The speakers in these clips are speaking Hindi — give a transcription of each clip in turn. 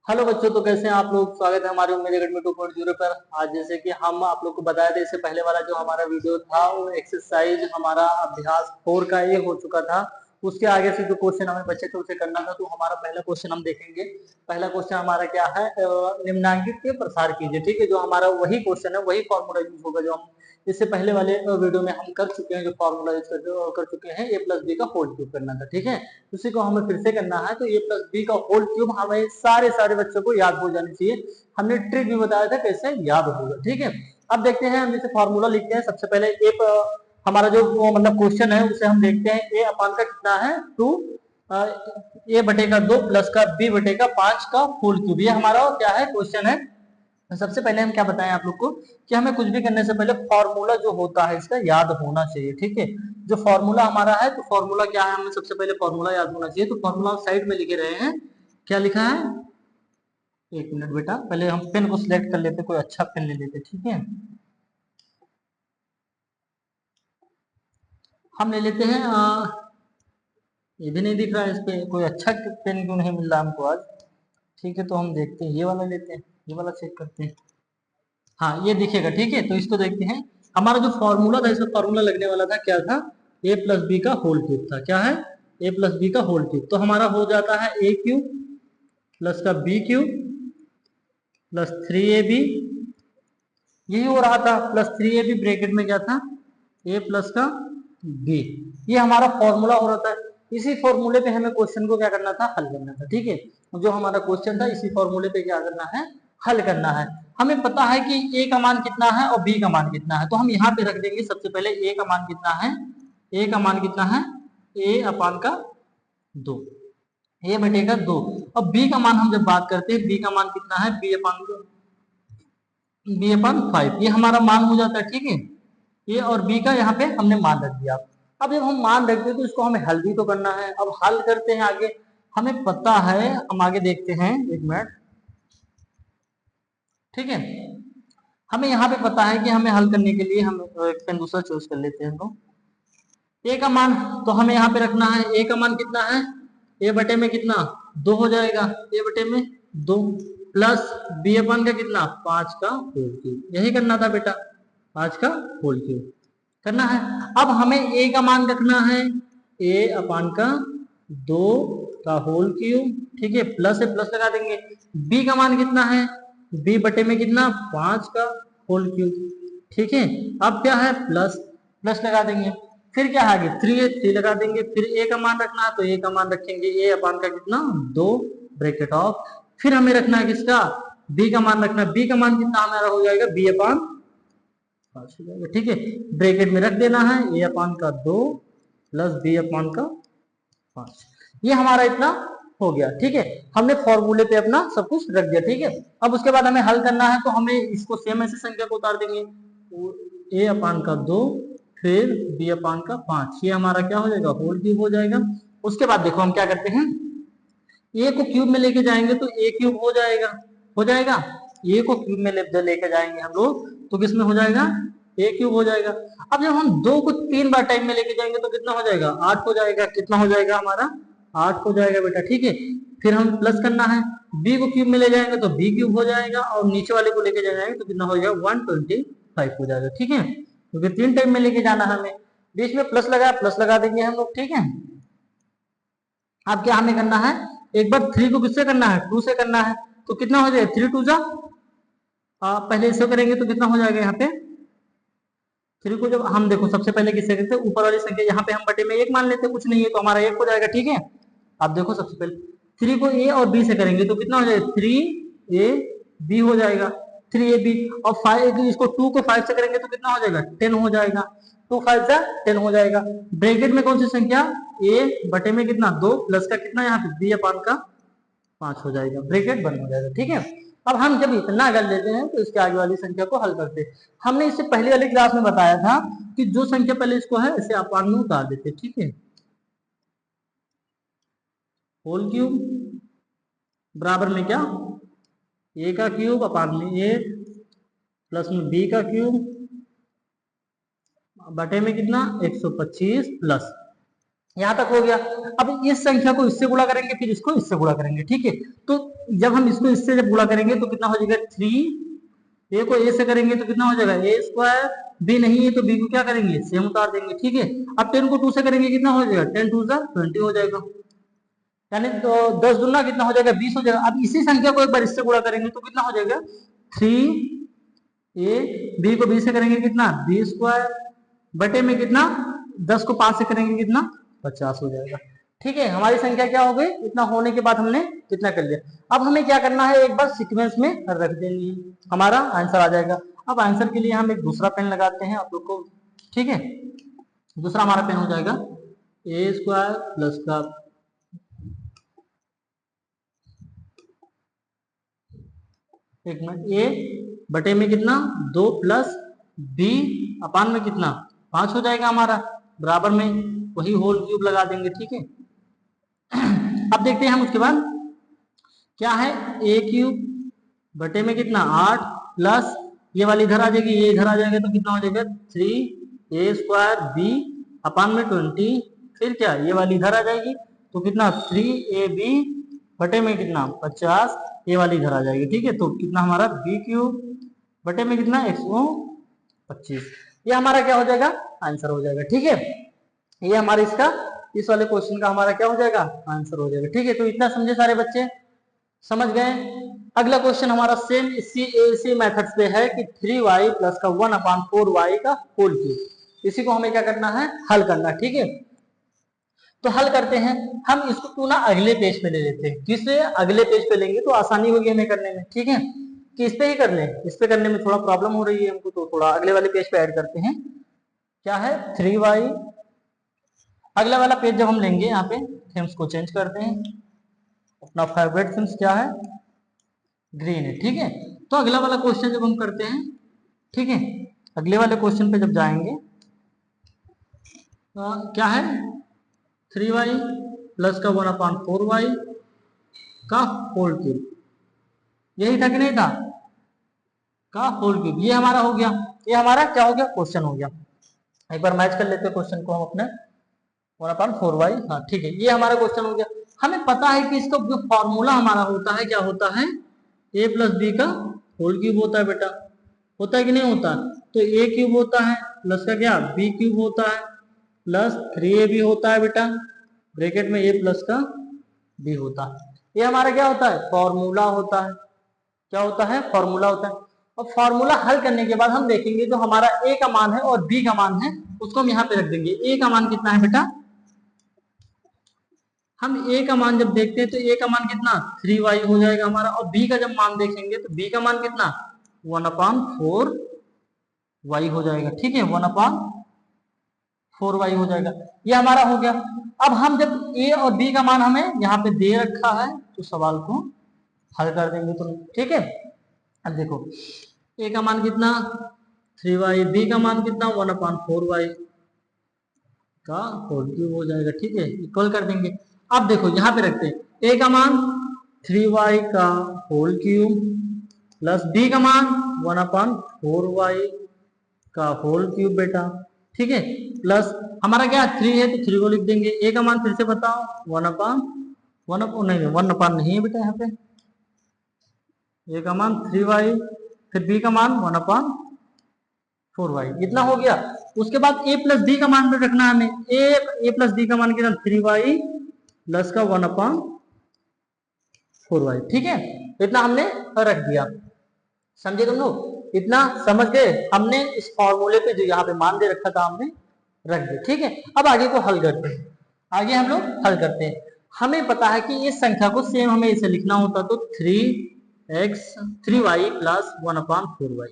हेलो बच्चों, तो कैसे हैं आप लोग। स्वागत है हमारे उम्मीद अकेडमी 2.0 पर। आज जैसे कि हम आप लोग को बताए थे, इससे पहले वाला जो हमारा वीडियो था वो एक्सरसाइज हमारा अभ्यास 4 का ये हो चुका था। उसके आगे से जो क्वेश्चन हमें बचे थे उसे करना था। तो हमारा पहला क्वेश्चन हम देखेंगे। पहला क्वेश्चन हमारा क्या है, निम्नांकित के प्रसार कीजिए। ठीक है, जो हमारा वही क्वेश्चन है, वही फॉर्मूला यूज होगा जो हम इससे पहले वाले वीडियो में हम कर चुके हैं। जो फॉर्मूला यूज कर चुके हैं, ए प्लस बी का होल क्यूब करना था। ठीक है, उसी को हमें फिर से करना है। तो ए प्लस बी का होल क्यूब हमें सारे बच्चों को याद हो जानी चाहिए। हमने ट्रिक भी बताया था कैसे याद होगा। ठीक है, अब देखते हैं हम जैसे फॉर्मूला लिखते हैं। सबसे पहले हमारा जो मतलब क्वेश्चन है उसे हम देखते हैं। ए अपान का कितना है 2, ए बटे का 2 प्लस का बी बटे का 5 का होल क्यूब। ये हमारा क्या है, क्वेश्चन है। सबसे पहले हम क्या बताएं आप लोग को कि हमें कुछ भी करने से पहले फॉर्मूला जो होता है इसका याद होना चाहिए। ठीक है, जो फॉर्मूला हमारा है, तो फॉर्मूला क्या है, हमें सबसे पहले फॉर्मूला याद होना चाहिए। तो फॉर्मूला साइड में लिखे रहे हैं। क्या लिखा है, एक मिनट बेटा, पहले हम पेन को सिलेक्ट कर लेते, कोई अच्छा पेन ले लेते। ठीक है, हम ले लेते हैं ये भी नहीं दिख रहा है इस पे, कोई अच्छा पेन क्यों नहीं मिल रहा हमको आज। ठीक है, तो हम देखते हैं, ये वाला लेते हैं, ये वाला चेक करते हैं। हाँ, ये दिखेगा। ठीक है, तो इसको देखते हैं। हमारा जो फॉर्मूला था, इसमें फॉर्मूला लगने वाला था, क्या था, ए प्लस बी का होल क्यूब था। क्या है, ए प्लस बी का होल क्यूब। तो हमारा हो जाता है ए क्यूब प्लस का बी क्यूब प्लस 3ab। यही हो रहा था, प्लस 3ab ब्रैकेट में क्या था, ए प्लस का बी। ये हमारा फॉर्मूला हो रहा था। इसी फॉर्मूले पे हमें क्वेश्चन को क्या करना था, हल करना था। ठीक है, जो हमारा क्वेश्चन था इसी फॉर्मूले पे क्या करना है, हल करना है। हमें पता है कि ए का मान कितना है और बी का मान कितना है। तो हम यहाँ पे रख देंगे सबसे पहले ए का मान कितना है, ए का मान कितना है, ए अपान का 2, ए बटे का 2। और बी का मान हम जब बात करते हैं, बी का मान कितना है, बी अपान 5। ये हमारा मान हो जाता है। ठीक है, ए और बी का यहाँ पे हमने मान रख दिया। अब जब हम मान रखते हैं तो इसको हमें हल भी तो करना है। अब हल करते हैं आगे। हमें पता है, हम आगे देखते हैं, एक मिनट। ठीक है, हमें यहाँ पे पता है कि हमें हल करने के लिए हम एक पेन दूसरा चूज कर लेते हैं। तो ए का मान तो हमें यहाँ पे रखना है। ए का मान कितना है, ए बटे में कितना, 2 हो जाएगा, ए बटे में 2 प्लस बी अपन का कितना, 5 का होल क्यूब। यही करना था बेटा, 5 का होल क्यूब करना है। अब हमें ए का मान रखना है, ए अपान का 2 का होल क्यूब। ठीक है, प्लस से प्लस लगा देंगे। बी का मान कितना है, बी बटे में कितना, 5 का होल क्यूब। ठीक है, अब क्या है, प्लस प्लस लगा देंगे। फिर क्या आगे 3 है, 3 लगा देंगे। फिर ए का मान रखना है, तो ए का मान रखेंगे, ए अपान का कितना, 2 ब्रैकेट ऑफ। फिर हमें रखना है किसका, बी का मान रखना है। बी का मान कितना हमारा हो जाएगा, बी अपान 5 हो जाएगा। ठीक है, ब्रैकेट में रख देना है, ए अपान का 2 प्लस बी अपान का 5। ये हमारा इतना हो गया। ठीक है, हमने फॉर्मूले पे अपना सब कुछ रख दिया। ठीक है, अब उसके बाद हमें हल करना है। तो हमें इसको सेम ऐसे संख्या को उतार देंगे, ए अपान का 2 फिर बी अपान का 5। ये हमारा क्या हो जाएगा, होल क्यूब हो जाएगा। उसके बाद देखो हम क्या करते हैं, ए को क्यूब में लेके जाएंगे तो ए क्यूब हो जाएगा, हो जाएगा। ए को क्यूब में लेके जाएंगे हम लोग तो किस में हो जाएगा, ए क्यूब हो जाएगा। अब जब हम 2 को 3 बार टाइम में लेके जाएंगे तो कितना हो जाएगा, 8 हो जाएगा। कितना हो जाएगा हमारा, 8 हो जाएगा बेटा। ठीक है, फिर हम प्लस करना है। बी को क्यूब में ले जाएंगे तो बी क्यूब हो जाएगा, और नीचे वाले को लेके जाएंगे तो कितना हो जाएगा, 125 हो जाएगा। ठीक है, क्योंकि 3 टाइम में लेके जाना है हमें। बीच में प्लस लगाया, प्लस लगा देंगे हम लोग। ठीक है, अब क्या हमें करना है, एक बार 3 को किससे करना है, 2 से करना है। तो कितना हो जाएगा, 3 2 जा, पहले इससे करेंगे तो कितना हो जाएगा, यहाँ पे 3 को जब हम देखो सबसे पहले किससे करते हैं, ऊपर वाली संख्या यहाँ पे हम बटे में 1 मान लेते हैं, कुछ नहीं है तो हमारा 1 हो जाएगा। ठीक है, अब देखो सबसे पहले 3 को ए और बी से करेंगे तो कितना हो जाएगा, 3ab हो जाएगा, 3ab। और 5 इसको 2 को 5 से करेंगे तो कितना हो जाएगा, 10 हो जाएगा। 2 5 जा 10 हो जाएगा। ब्रैकेट में कौन सी संख्या, ए बटे में कितना, 2 प्लस का कितना यहाँ पे बी अपान का 5 हो जाएगा, ब्रैकेट बंद हो जाएगा। ठीक है, अब हम जब इतना कर लेते हैं तो इसके आगे वाली संख्या को हल करते हैं। हमने इससे पहले वाली क्लास में बताया था कि जो संख्या पहले इसको है इसे अपान में उतार देते। ठीक है, होल क्यूब बराबर में क्या, ए का क्यूब अपान में ए प्लस में बी का क्यूब बटे में कितना, 125 प्लस, यहां तक हो गया। अब इस संख्या को इससे गुणा करेंगे, फिर इसको इससे गुणा करेंगे। ठीक है, तो जब हम इसको इससे जब गुणा करेंगे तो कितना हो जाएगा 3, ए को ए से करेंगे तो कितना हो जाएगा ए स्क्वायर, बी नहीं है तो बी को क्या करेंगे सेम उतार देंगे, ठीक है। अब 10 को 2 से करेंगे कितना हो जाएगा 10 2 20 हो जाएगा, यानी तो 10 दूना कितना हो जाएगा 20 हो जाएगा। अब इसी संख्या को एक बार इससे गुणा करेंगे तो कितना हो जाएगा 3 ए, बी को बी से करेंगे कितना बी स्क्वायर, बटे में कितना 10 को 5 से करेंगे कितना 50 हो जाएगा, ठीक है। हमारी संख्या क्या हो गई, इतना होने के बाद हमने कितना कर लिया। अब हमें क्या करना है, एक बार सीक्वेंस में रख देनी है, हमारा आंसर आ जाएगा। अब आंसर के लिए हम एक दूसरा पेन लगाते हैं आप लोग को, ठीक है। दूसरा हमारा पेन हो जाएगा ए स्क्वायर प्लस का एक मिनट ए बटे में कितना 2 प्लस बी अपान में कितना 5 हो जाएगा हमारा, बराबर में वही होल क्यूब लगा देंगे, ठीक है। अब देखते हैं हम उसके बाद क्या है, ए क्यूब बटे में कितना 8 प्लस ये वाली इधर आ जाएगी, ये इधर आ जाएगा तो कितना हो जाएगा 3 ए स्क्वायर बी अपान में 20, फिर क्या ये वाली इधर आ जाएगी तो कितना 3 ए बी बटे में कितना 50, ये वाली इधर आ जाएगी, ठीक है। तो कितना हमारा बी क्यूब बटे में कितना 125, ये हमारा क्या हो जाएगा आंसर हो जाएगा, ठीक है। ये हमारे इसका इस वाले क्वेश्चन का हमारा क्या हो जाएगा आंसर हो जाएगा, ठीक है। तो इतना समझे सारे बच्चे, समझ गए। अगला क्वेश्चन हमारा सेम इसी मेथड्स पे है कि 3y प्लस का 1/4y का होल क्यूब, इसी को हमें क्या करना है हल करना, ठीक है। तो हल करते हैं हम इसको क्यों ना अगले पेज पे ले लेते हैं, किससे अगले पेज पे लेंगे तो आसानी होगी हमें करने में, ठीक है। कि इस पे ही कर लें, इस पे करने में थोड़ा प्रॉब्लम हो रही है हमको, तो थोड़ा अगले वाले पेज पे ऐड करते हैं। क्या है 3y, अगला वाला पेज जब हम लेंगे यहाँ पे थीम्स को चेंज करते हैं, अपना फेवरेट थीम्स क्या है ग्रीन है, ठीक है। तो अगला वाला क्वेश्चन जब हम करते हैं, ठीक है, अगले वाले क्वेश्चन पे जब जाएंगे क्या है 3y प्लस का 1/4y का होल क्यूब, यही था कि नहीं था का होल क्यूब, ये हमारा हो गया, ये हमारा क्या हो गया क्वेश्चन हो गया। एक बार मैच कर लेते हैं क्वेश्चन को हम अपने 1/4y, हाँ ठीक है, ये हमारा क्वेश्चन हो गया। हमें पता है कि इसका जो फॉर्मूला हमारा होता है क्या होता है a प्लस बी का होल क्यूब होता है बेटा, होता है कि नहीं होता, तो a क्यूब होता है प्लस का क्या b क्यूब होता है प्लस 3ab होता है बेटा, ब्रैकेट में a प्लस का b होता है। ये हमारा क्या होता है फॉर्मूला होता है, क्या होता है फॉर्मूला होता है। और फॉर्मूला हल करने के बाद हम देखेंगे जो हमारा a का मान है और b का मान है उसको हम यहाँ पे रख देंगे। a का मान कितना है बेटा, हम a का मान जब देखते हैं तो a का मान कितना 3y हो जाएगा हमारा, और b का जब मान देखेंगे तो b का मान कितना 1/4y हो जाएगा, ठीक है 1/4y हो जाएगा, ये हमारा हो गया। अब हम जब a और b का मान हमें यहाँ पे दे रखा है तो सवाल को हल कर देंगे तो, ठीक है। अब देखो a का मान कितना 3y, b का मान कितना 1/4y का होल क्यूब हो जाएगा, ठीक है, इक्वल कर देंगे। अब देखो यहाँ पे रखते हैं a का मान 3y का होल क्यूब प्लस b का मान 1/4y का होल क्यूब बेटा, ठीक है, प्लस हमारा क्या 3 है तो 3 को लिख देंगे। a का मान फिर से बताओ 1/1 नहीं है बेटा, यहाँ पे a का मान 3y फिर b का मान 1/4y, इतना हो गया। उसके बाद a प्लस b का मान भी रखना है हमें, a प्लस b का मान कितना 3y प्लस का 1/4y, ठीक है, इतना हमने रख दिया, समझे तुम लोग, इतना समझ गए। हमने इस फॉर्मूले पे जो यहाँ पे मान दे रखा था हमने रख दिया, ठीक है। अब आगे को हल करते हैं, आगे हम लोग हल करते हैं। हमें पता है कि इस संख्या को सेम हमें इसे लिखना होता तो 3y प्लस 1/4y,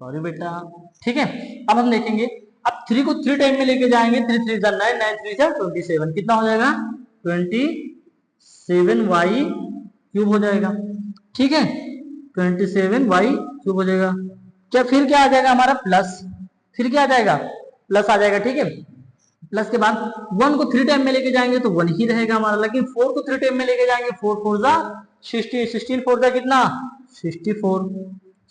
सॉरी बेटा, ठीक है। अब हम देखेंगे, अब 3 को 3 टाइम में लेके जाएंगे, 3 3 9 9 3 27, कितना हो जाएगा 27y क्यूब हो जाएगा, ठीक है 27y क्यूब हो जाएगा। क्या फिर क्या आ जाएगा हमारा प्लस, फिर क्या आ जाएगा प्लस आ जाएगा, ठीक है। प्लस के बाद 1 को 3 टाइम में लेके जाएंगे तो 1 ही रहेगा हमारा, लेकिन 4 को 3 टाइम में लेके जाएंगे 4 4 जा 60, 16 4 जा कितना 64,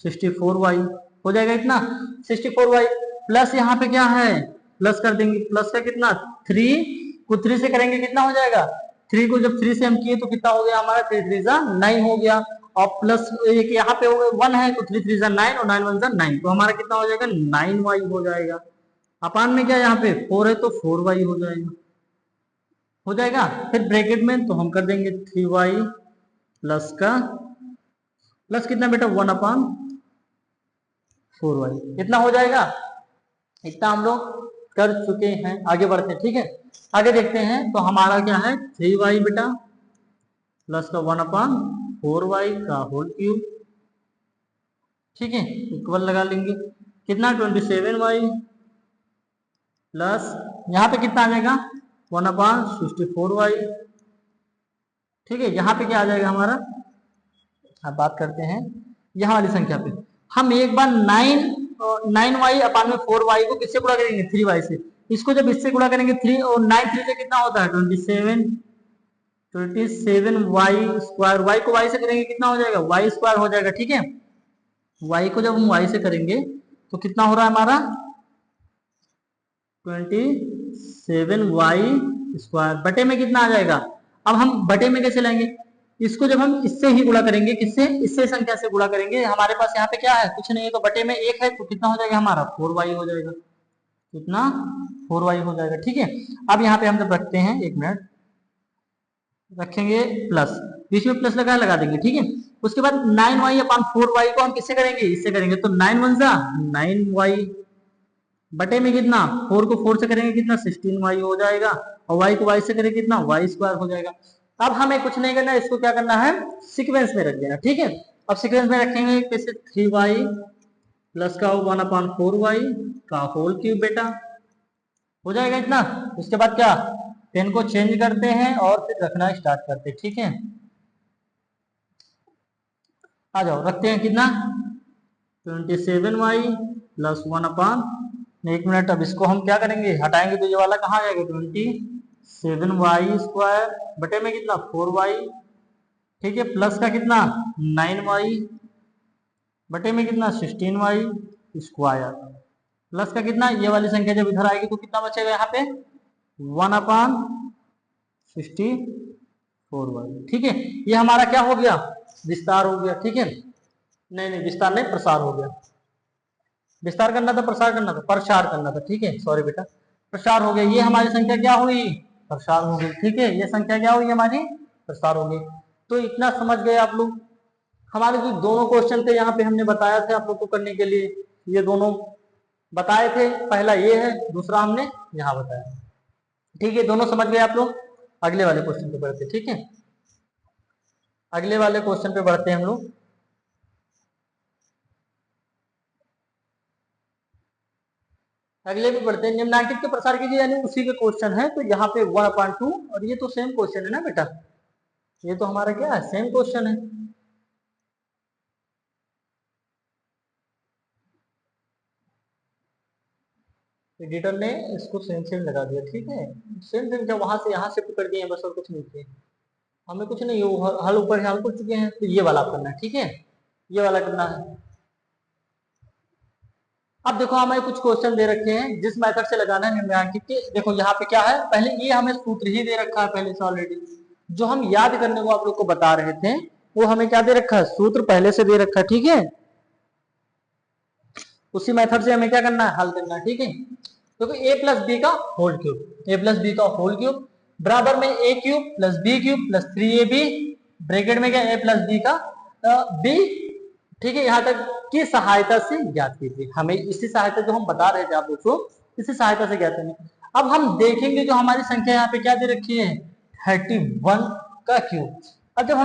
64y हो जाएगा, इतना 64y प्लस यहाँ पे क्या है प्लस कर देंगे, प्लस का कितना 3 को 3 से करेंगे कितना हो जाएगा 3 को जब 3 से हम किए तो कितना हो गया हमारा, 3 3 जा 9 हो गया, और प्लस एक यहाँ पे हो गया 1 है तो 3 3 जा 9 और 9 1 जा 9, तो हमारा कितना हो जाएगा 9y हो जाएगा। अपान में क्या यहाँ पे 4 है तो 4y हो जाएगा, हो जाएगा। फिर ब्रैकेट में तो हम कर देंगे 3y प्लस का प्लस कितना बेटा 1/4y, इतना हो जाएगा। इतना हम लोग कर चुके हैं, आगे बढ़ते हैं। ठीक है, आगे देखते हैं। तो हमारा क्या है 3y बेटा प्लस का 1/4y का होल क्यूब, ठीक है, इक्वल लगा लेंगे कितना 27y प्लस यहाँ पे कितना आ जाएगा 1/64y, ठीक है। यहाँ पे क्या आ जाएगा हमारा, अब बात करते हैं यहाँ वाली संख्या पे। हम एक बार 9y अपान में 4y को किससे गुणा करेंगे 3y से, इसको जब इससे गुणा करेंगे 3 और 9 3 से कितना होता है 27y स्क्वायर, y को y से करेंगे कितना हो जाएगा y स्क्वायर हो जाएगा, ठीक है। y को जब हम y से करेंगे तो कितना हो रहा है हमारा 27y स्क्वायर बटे में कितना आ जाएगा। अब हम बटे में कैसे लेंगे, इसको जब हम इससे ही गुणा करेंगे, किससे, इससे संख्या से गुणा करेंगे। हमारे पास यहाँ पे क्या है कुछ नहीं है, तो बटे में 1 है तो कितना हो जाएगा हमारा 4y हो जाएगा, कितना 4y हो जाएगा, ठीक है। अब यहाँ पे हम जब रखते हैं, 1 मिनट रखेंगे प्लस, बीच में प्लस लगा देंगे, ठीक है। उसके बाद 9y अपान 4y को हम किससे करेंगे, इससे करेंगे, तो 9 1 जा 9y बटे में कितना 4 को 4 से करेंगे कितना 16y हो जाएगा, और y को y से करेंगे कितना y स्क्वायर हो जाएगा। अब हमें कुछ नहीं करना है, इसको क्या करना है सीक्वेंस में रख देना, ठीक है। अब सीक्वेंस में रखेंगे कैसे 3y प्लस का 1/4y का होल क्यूब बेटा हो जाएगा इतना। उसके बाद क्या पेन को चेंज करते हैं और फिर रखना स्टार्ट करते हैं, ठीक है। आ जाओ रखते हैं कितना 27y प्लस 1/, 1 मिनट। अब इसको हम क्या करेंगे हटाएंगे तो ये वाला कहाँ आ जाएगा 27y स्क्वायर बटे में कितना 4y, ठीक है, प्लस का कितना 9y बटे में कितना 16y स्क्वायर, प्लस का कितना ये वाली संख्या जब इधर आएगी तो कितना बचेगा यहाँ पे 1/64y, ठीक है। ये हमारा क्या हो गया विस्तार हो गया, ठीक है। नहीं विस्तार नहीं प्रसार हो गया, विस्तार करना था प्रसार करना था, प्रसार करना था, ठीक है, सॉरी बेटा, प्रसार हो गया। ये हमारी संख्या क्या हुई प्रसार हो गई, ठीक है। ये संख्या क्या हुई हमारी प्रसार हो गई। तो इतना समझ गए आप लोग। हमारे जो दोनों क्वेश्चन थे यहाँ पे हमने बताया था आप लोग को करने के लिए, ये दोनों बताए थे, पहला ये है दूसरा हमने यहाँ बताया, ठीक है। दोनों समझ गए आप लोग। अगले वाले क्वेश्चन पे बढ़ते, ठीक है, अगले वाले क्वेश्चन पे बढ़ते हैं हम लोग। अगले भी बढ़ते हैं, निम्नांकित के प्रसार कीजिए, यानी उसी के क्वेश्चन है। तो यहाँ पे 1/2 और ये तो सेम क्वेश्चन है ना बेटा, ये तो हमारा क्या है सेम क्वेश्चन है। एडिटर ने इसको सेम सेम लगा दिया, ठीक है, सेम सेम क्या वहां से यहाँ से पकड़ दिए बस, और कुछ नहीं किए, हमें कुछ नहीं, हल ऊपर हल कर चुके हैं। तो ये वाला करना है, ठीक है, ये वाला करना है। अब देखो हमें कुछ क्वेश्चन दे रखे हैं जिस मेथड से लगाना है निम्नांकित के। देखो यहाँ पे क्या है, पहले ये हमें सूत्र ही दे रखा है पहले से ऑलरेडी, जो हम याद करने को आप लोग को बता रहे थे वो हमें क्या दे रखा है सूत्र पहले से दे रखा है, ठीक है। उसी मेथड से हमें क्या करना है हल करना है, ठीक है। तो a प्लस बी का whole cube, a plus B का होल क्यूब बराबर में a cube plus B cube plus 3ab bracket में क्या a प्लस बी का b, ठीक है, यहाँ तक की सहायता से ज्ञात कीजिए। हमें इसी सहायता जो हम बता रहे थे आप लोग को इसी सहायता से ज्ञात करनी। अब हम देखेंगे जो हमारी संख्या यहाँ पे क्या दे रखी है 31 का क्यूब। अब जब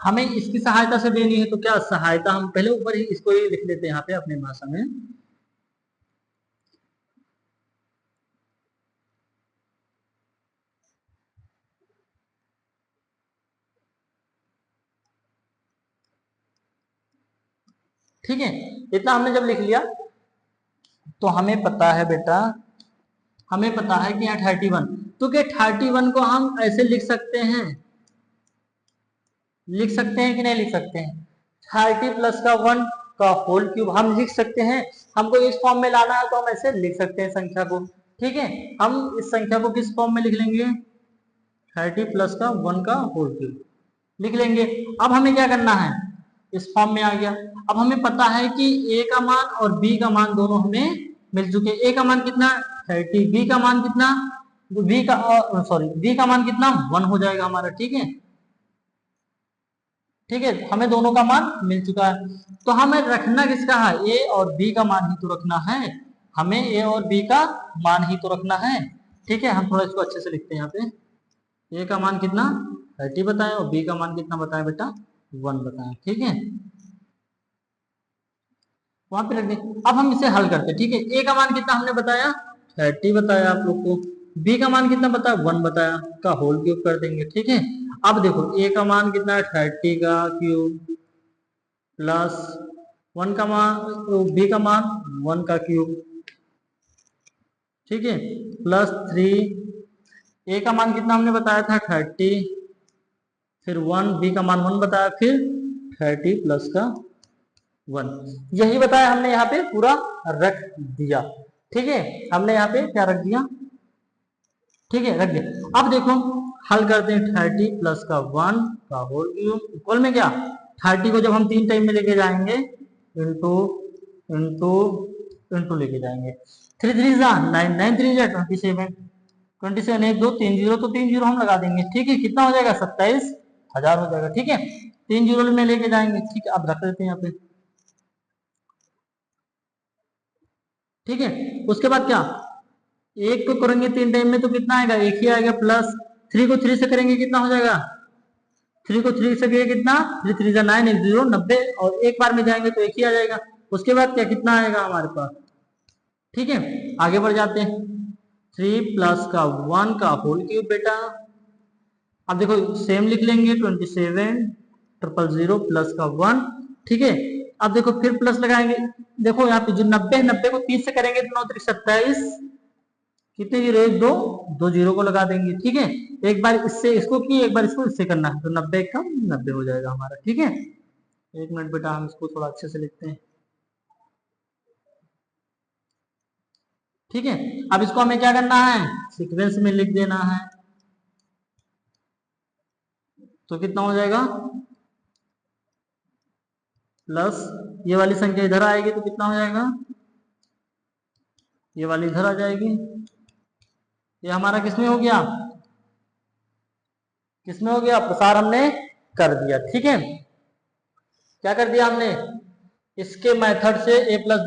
हमें इसकी सहायता से देनी है तो क्या सहायता हम पहले ऊपर ही इसको ही लिख लेते हैं यहाँ पे अपनी भाषा में, ठीक है। इतना हमने जब लिख लिया तो हमें पता है बेटा, हमें पता है कि यहाँ 31, तो क्या 31 को हम ऐसे लिख सकते हैं, लिख सकते हैं कि नहीं लिख सकते हैं 30 प्लस का 1 का होल क्यूब हम लिख सकते हैं। हमको इस फॉर्म में लाना है तो हम ऐसे लिख सकते हैं संख्या को, ठीक है। हम इस संख्या को किस फॉर्म में लिख लेंगे 30 प्लस का 1 का होल क्यूब लिख लेंगे। अब हमें क्या करना है, इस फॉर्म में आ गया। अब हमें पता है कि a का मान और b का मान दोनों हमें मिल चुके। a का मान कितना 30, b का मान कितना, b का b का मान कितना 1 हो जाएगा हमारा। ठीक है, ठीक है, हमें दोनों का मान मिल चुका है। तो हमें रखना किसका है, a और b का मान ही तो रखना है। हमें a और b का मान ही तो रखना है। ठीक है, हम थोड़ा इसको अच्छे से लिखते हैं। यहाँ पे a का मान कितना 30 बताएं और b का मान कितना बताएं बेटा 1 बताएं। ठीक है, वहां पे रख दें। अब हम इसे हल करते हैं। ठीक है, a का मान कितना हमने बताया 30 बताया आप लोग को, b का मान कितना बताया 1 बताया, का होल क्यूब कर देंगे। ठीक है, अब देखो a का मान कितना है 30 का क्यूब प्लस 1 का मान, b का मान 1 का क्यूब। ठीक है, प्लस 3, a का मान कितना हमने बताया था 30, फिर 1, b का मान 1 बताया, फिर 30 प्लस का 1, यही बताया हमने यहाँ पे पूरा रख दिया। ठीक है, हमने यहाँ पे क्या रख दिया, ठीक है रख दिया। अब देखो हल करते हैं, 30 प्लस का 1 का होल क्यूब इक्वल में क्या 30 को जब हम 3 टाइम में लेके जाएंगे इंटू इंटू इंटू लेके जाएंगे, 3 3 जा 9, 9 3 जा 27, 27 1 2 3 जीरो, तो 3 जीरो हम लगा देंगे। ठीक है, कितना हो जाएगा 27,000 हो जाएगा। ठीक है, 3 जीरो में लेके जाएंगे। ठीक है, अब रख देते हैं यहाँ पे। ठीक है, उसके बाद क्या, एक को करेंगे 3 टाइम में तो कितना आएगा, एक ही आएगा, प्लस 3 को 3 से करेंगे कितना हो जाएगा, 3 को 3 से भी कितना 3 3 जा 9 1 0 90, और एक बार में जाएंगे तो एक ही आ जाएगा। उसके बाद क्या कितना आएगा हमारे पास। ठीक है, आगे बढ़ जाते हैं, 3 प्लस का 1 का होल क्यूब बेटा। अब देखो सेम लिख लेंगे 27,000 प्लस का 1। ठीक है, अब देखो फिर प्लस लगाएंगे। देखो यहाँ पे जो 90 को 30 से करेंगे तो 9 3 27, कितने जीरो, 1 2 2 जीरो को लगा देंगे। ठीक है, एक बार इससे इसको किए, एक बार इसको इससे करना है, तो 90 का 90 हो जाएगा हमारा। ठीक है, एक मिनट बेटा हम इसको थोड़ा अच्छे से लिखते हैं। ठीक है, अब इसको हमें क्या करना है, सीक्वेंस में लिख देना है। तो कितना हो जाएगा, प्लस ये वाली संख्या इधर आएगी तो कितना हो जाएगा, ये वाली इधर आ जाएगी। ये हमारा किसमें हो गया, किसमें हो गया, प्रसार हमने कर दिया। ठीक है, क्या कर दिया हमने, इसके मेथड से a प्लस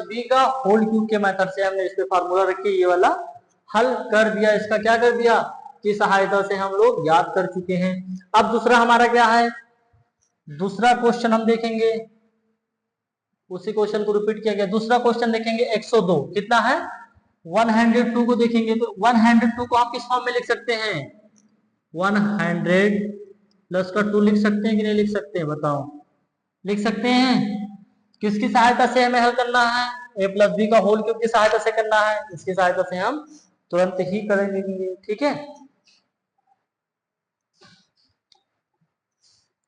बी का होल क्यूब के मेथड से हमने इस पे फार्मूला रख के ये वाला हल कर दिया। इसका क्या कर दिया, की सहायता से हम लोग याद कर चुके हैं। अब दूसरा हमारा क्या है, दूसरा क्वेश्चन हम देखेंगे, उसी क्वेश्चन को रिपीट किया गया। दूसरा क्वेश्चन देखेंगे 102 कितना है 102 को देखेंगे। तो 102 को हम किस फॉर्म में लिख सकते हैं, 100 प्लस का 2 लिख सकते हैं कि नहीं लिख सकते हैं, बताओ, लिख सकते हैं। किसकी सहायता से हमें हल करना है, a प्लस बी का होल क्यूब की सहायता से करना है। इसकी सहायता से हम तुरंत ही करेंगे। ठीक है,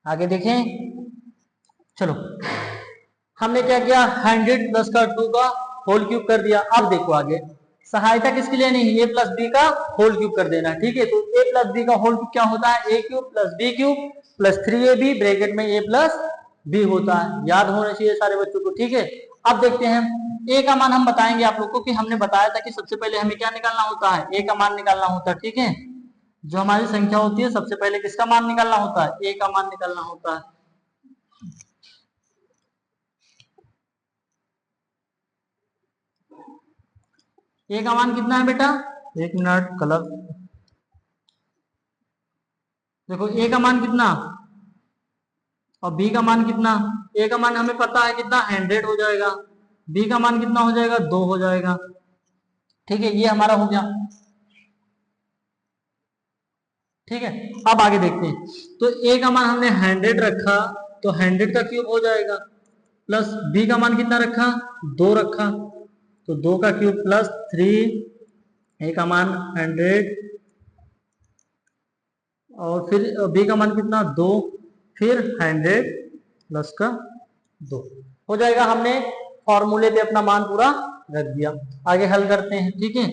आगे देखें, चलो हमने क्या किया, 100 प्लस का 2 का होल क्यूब कर दिया। अब देखो आगे सहायता किसके लिए नहीं, a प्लस बी का होल क्यूब कर देना। ठीक है, तो a प्लस बी का होल क्यूब क्या होता है, a cube plus b cube plus 3ab bracket में a प्लस b होता है। याद होना चाहिए सारे बच्चों को। ठीक है, अब देखते हैं a का मान हम बताएंगे आप लोग को, कि हमने बताया था कि सबसे पहले हमें क्या निकालना होता है, a का मान निकालना होता है। ठीक है, जो हमारी संख्या होती है सबसे पहले किसका मान निकालना होता है, a का मान निकालना होता है। a का मान कितना है बेटा, एक मिनट कलर, देखो a का मान कितना और b का मान कितना। a का मान हमें पता है कितना 100 हो जाएगा, b का मान कितना हो जाएगा 2 हो जाएगा। ठीक है, ये हमारा हो गया। ठीक है, अब आगे देखते हैं। तो a का मान हमने 100 रखा तो 100 का क्यूब हो जाएगा, प्लस b का मान कितना रखा 2 रखा तो 2 का क्यूब प्लस 3, a का मान 100 और फिर b का मान कितना 2, फिर 100 प्लस का 2 हो जाएगा। हमने फॉर्मूले पे अपना मान पूरा रख दिया। आगे हल करते हैं। ठीक है,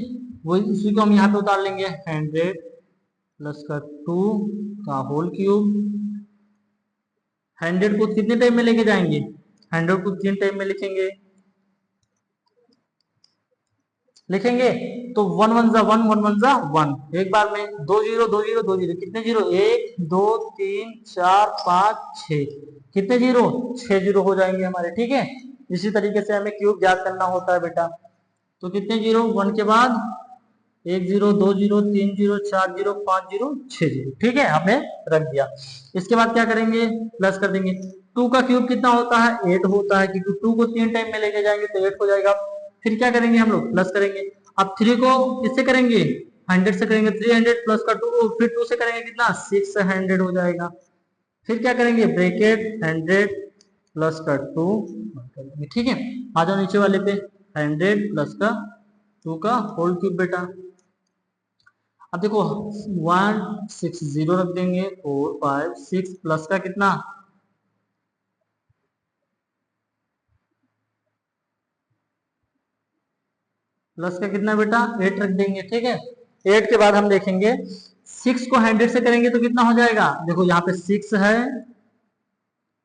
वही इसी को हम यहाँ पे उतार लेंगे, 100 प्लस का 2 का होल क्यूब। 100 को कितने टाइम में लेके जाएंगे? 100 को 3 टाइम में लिखेंगे तो 1 1 जा 1, 1 1 जा 1, एक बार में 2 0 2 0 2 0, कितने जीरो? 1 2 3 4 5 6, कितने जीरो? 6 जीरो हो जाएंगे हमारे, ठीक है। इसी तरीके से हमें क्यूब याद करना होता है बेटा। तो कितने जीरो? 1 के बाद 1 0 2 0 3 0 4 0 5 0 6 जीरो, ठीक है, हमने रख दिया। इसके बाद क्या करेंगे? प्लस कर देंगे। 2 का क्यूब कितना होता है? 8 होता है, क्योंकि 2 को 3 टाइम में लेके जाएंगे तो 8 हो जाएगा। फिर क्या करेंगे हम लोग? प्लस करेंगे। अब 3 को किससे करेंगे? 100 से करेंगे। 300 प्लस का 2, फिर 2 से करेंगे कितना? 600 हो जाएगा। फिर क्या करेंगे? ब्रैकेट 100 प्लस का 2, ठीक है। आ जाओ नीचे वाले पे, 100 प्लस का 2 का होल क्यूब बेटा। अब देखो 1 6 0 रख देंगे, 4 5 6 प्लस का कितना? प्लस का कितना बेटा? 8 रख देंगे, ठीक है। 8 के बाद हम देखेंगे 6 को 100 से करेंगे तो कितना हो जाएगा? देखो यहाँ पे 6 है,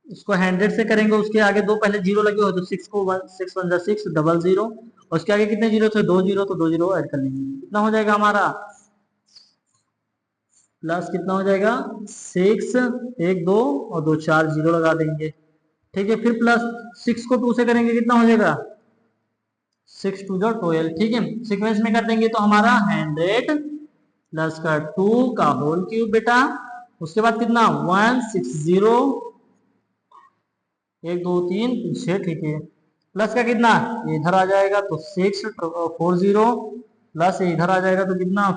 इसको 100 से करेंगे, उसके आगे दो पहले जीरो लगे हो तो 6 को 1 6 1 6 डबल जीरो, और उसके आगे कितने जीरो थे? 2 जीरो, तो 2 जीरो ऐड कर लेंगे, कितना हो जाएगा हमारा? प्लस कितना हो जाएगा? 6 1 2 और 2 4 जीरो लगा देंगे, ठीक है। फिर प्लस 6 को 2 से करेंगे, कितना हो जाएगा? 6 2 जो 12, ठीक है। सीक्वेंस में कर देंगे तो हमारा 100 प्लस का 2 का होल क्यूब बेटा। उसके बाद कितना? 1 6 0 1 2 3 6, ठीक है। प्लस का कितना? इधर आ जाएगा तो 6 4 0, प्लस इधर आ जाएगा तो कितना?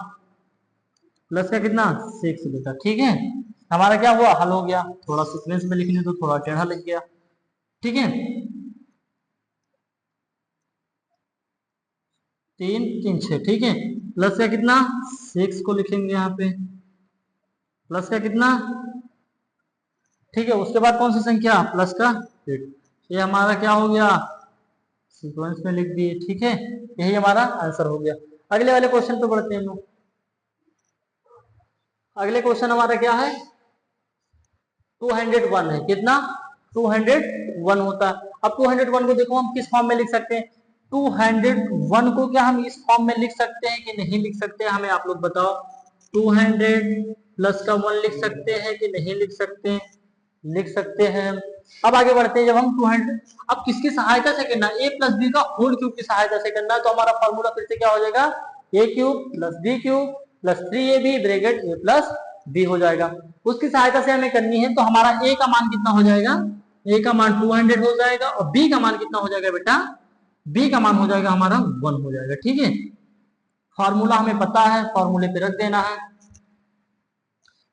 प्लस का कितना? 6 बेटा, ठीक है। हमारा क्या हुआ? हल हो गया। थोड़ा सीक्वेंस में लिखने तो थोड़ा टेढ़ा लग गया, ठीक है। 3 3 6, ठीक है। प्लस का कितना? 6 को लिखेंगे यहाँ पे, प्लस का कितना? ठीक है। उसके बाद कौन सी संख्या? प्लस का 8। ये हमारा क्या हो गया? सीक्वेंस में लिख दिए, ठीक है। यही हमारा आंसर हो गया। अगले वाले क्वेश्चन पे बढ़ते हैं लोग। अगले क्वेश्चन हमारा क्या है? 201 है, कितना? 201 होता है। अब 201 को देखो हम किस फॉर्म में लिख सकते हैं? 201 को क्या हम इस फॉर्म में लिख सकते हैं कि नहीं लिख सकते हैं? हमें आप लोग बताओ। 200 प्लस का 1 लिख सकते हैं कि नहीं लिख सकते हैं? लिख सकते हैं। अब आगे बढ़ते हैं। जब हम 200, अब किसकी सहायता से करना? a प्लस बी का होल क्यूब की सहायता से करना है, तो हमारा फॉर्मूला फिर से क्या हो जाएगा? a cube plus B cube plus 3ab bracket a plus b हो जाएगा। उसकी सहायता से हमें करनी है, तो हमारा a का मान कितना हो जाएगा? a का मान 200 हो जाएगा, और b का मान कितना हो जाएगा बेटा? b का मान हो जाएगा हमारा 1 हो जाएगा, ठीक है। फॉर्मूला हमें पता है, फॉर्मूले पे रख देना है,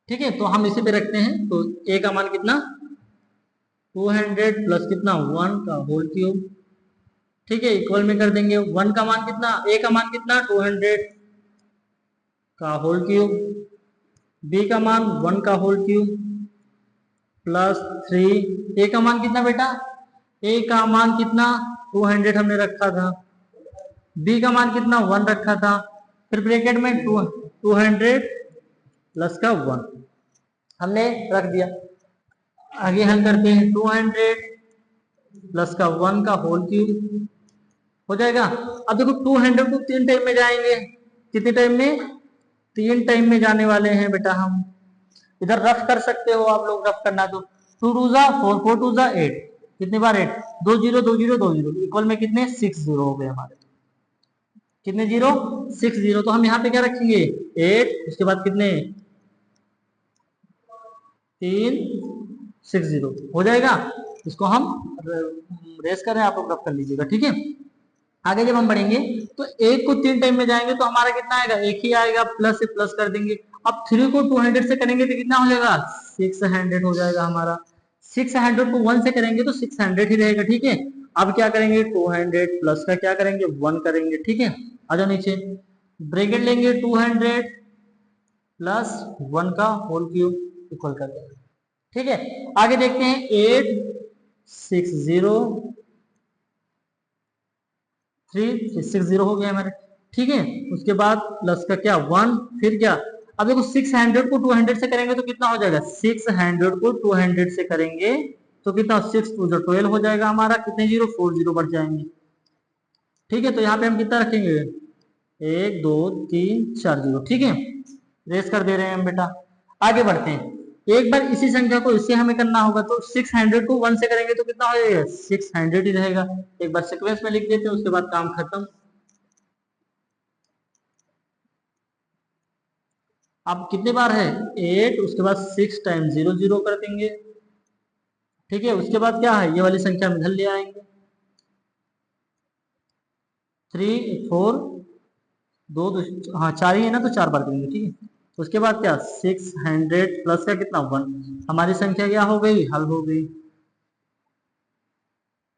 ठीक है। तो हम इसी पे रखते हैं। तो a का मान कितना? 200 प्लस कितना? 1 का होल क्यूब, ठीक है, इक्वल में कर देंगे। 1 का मान कितना? a का मान कितना? 200 का होल क्यूब, b का मान 1 का होल क्यूब प्लस 3। a का मान कितना बेटा? a का मान कितना? 200 हमने रखा था। b का मान कितना? 1 रखा था। फिर ब्रैकेट में 200 प्लस का 1 हमने रख दिया। आगे हम करते हैं 200 प्लस का 1 का होल क्यूब हो जाएगा। अब देखो 200 को 3 टाइम में जाएंगे, कितने टाइम में? 3 टाइम में जाने वाले हैं बेटा हम। इधर रफ कर सकते हो आप लोग, रफ करना तो 2 2 जा 4 4 2 जा 8, कितने बार 8? 2 0 2 0 2 0, इक्वल में कितने? 6 0 हो गए हमारे। कितने जीरो? 6 0। तो हम यहाँ पे क्या रखेंगे? 8, उसके बाद कितने? 3 6 0 हो जाएगा। इसको हम रेस कर रहे हैं, आप लोग रफ कर लीजिएगा, ठीक है। आगे जब हम बढ़ेंगे तो एक को 3 टाइम में जाएंगे तो हमारा कितना आएगा? एक ही आएगा, प्लस से प्लस कर देंगे। अब 3 को 200 से करेंगे तो कितना हो जाएगा? 600 हो जाएगा हमारा। 600 को 1 से करेंगे तो 600 ही रहेगा, ठीक है। अब क्या करेंगे? 200 प्लस का क्या करेंगे? 1 करेंगे, ठीक है। आ जाओ नीचे, ब्रैकेट लेंगे 200 प्लस 1 का होल क्यूब इक्वल कर देंगे, ठीक है। आगे देखते हैं 8 6 0 3 6 0 हो गया हमारे, ठीक है। उसके बाद प्लस का क्या? 1, फिर क्या? अब देखो 600 को 200 से करेंगे तो कितना हो जाएगा, 600 को 200 से करेंगे तो कितना, 6 2 जो 12 हो जाएगा हमारा, कितने जीरो, 4 जीरो बढ़ जाएंगे। ठीक है, तो यहाँ पे हम कितना रखेंगे, 1 2 3 4 जीरो। ठीक है, रेस कर दे रहे हैं हम बेटा। आगे बढ़ते हैं, एक बार इसी संख्या को इससे हमें करना होगा, तो 600 को 1 से करेंगे तो कितना हो जाएगा, 600 ही रहेगा। एक बार सीक्वेंस में लिख देते हैं, उसके बाद काम खत्म। अब कितने बार है, 8, उसके बाद 6 टाइम 0 0 कर देंगे। ठीक है, उसके बाद क्या है, ये वाली संख्या में इधर ले आएंगे, 3 4 2 हाँ 4 ही है ना, तो 4 बार करेंगे। ठीक है, उसके बाद क्या, 600 प्लस का कितना 1, हमारी संख्या क्या हो गई, हल हो गई।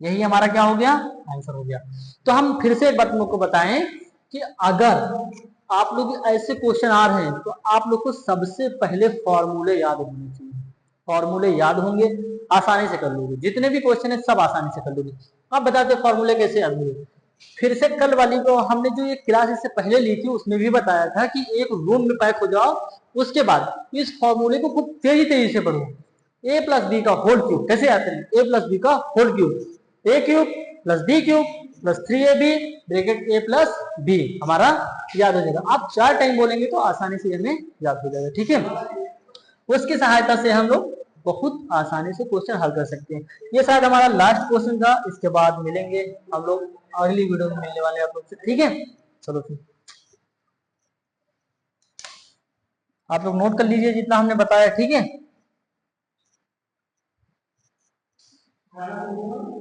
यही हमारा क्या हो गया, आंसर हो गया। तो हम फिर से एक बात लोग को बताएं कि अगर आप लोग ऐसे क्वेश्चन आ रहे हैं तो आप लोग को सबसे पहले फॉर्मूले याद होने चाहिए। फॉर्मूले याद होंगे, आसानी से कर लोगे, जितने भी क्वेश्चन है सब आसानी से कर लोगे। अब बताते फॉर्मूले कैसे याद होंगे। फिर से कल वाली को हमने जो ये क्लास इससे पहले ली थी उसमें भी बताया था कि एक रूम में पैक हो जाओ, उसके बाद इस फॉर्मूले को खूब तेजी तेजी से पढ़ो। ए प्लस बी का होल क्यूब कैसे आते हैं, ए प्लस बी का whole cube, a cube plus B cube plus 3ab bracket a plus b, हमारा याद हो जाएगा। आप 4 टाइम बोलेंगे तो आसानी से हमें याद हो जाएगा। ठीक है, उसकी सहायता से हम लोग बहुत आसानी से क्वेश्चन हल कर सकते हैं। ये शायद हमारा लास्ट क्वेश्चन था, इसके बाद मिलेंगे हम लोग अगली वीडियो में, मिलने वाले आप लोग से। ठीक है, चलो फिर आप लोग नोट कर लीजिए जितना हमने बताया। ठीक है।